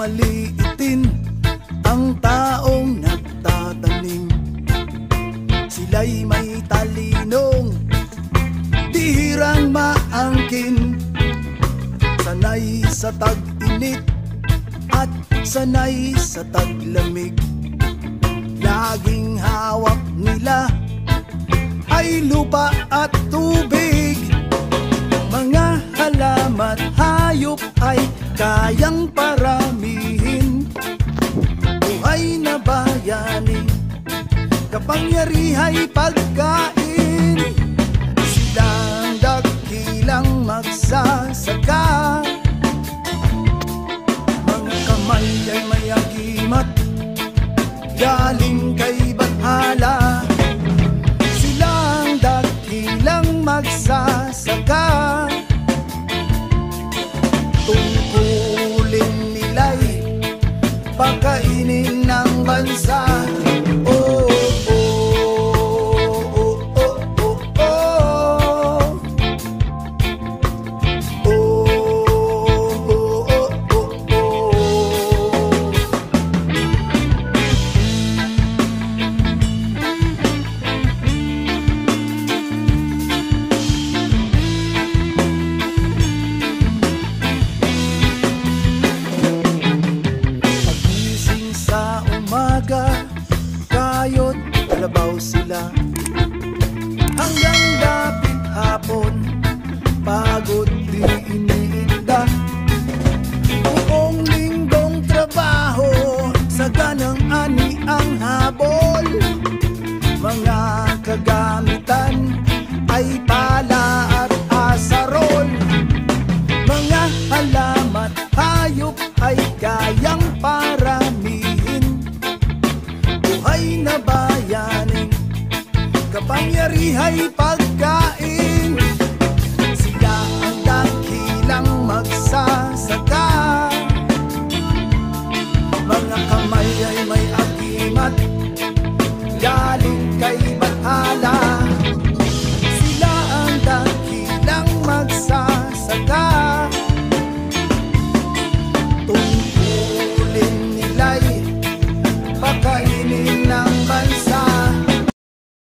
maliitin ang taong nagtatanim. Sila'y may talinong bihirang maangkin, sanay sa tag-init at sanay sa taglamig. Laging hawak nila ay lupa at tubig. Mga halamat hayop ay kayang paramihin. Buhay na bayani, kapangyariha'y pagkain. Silang dakilang magsasaka, mga kamay ay may agimat, galing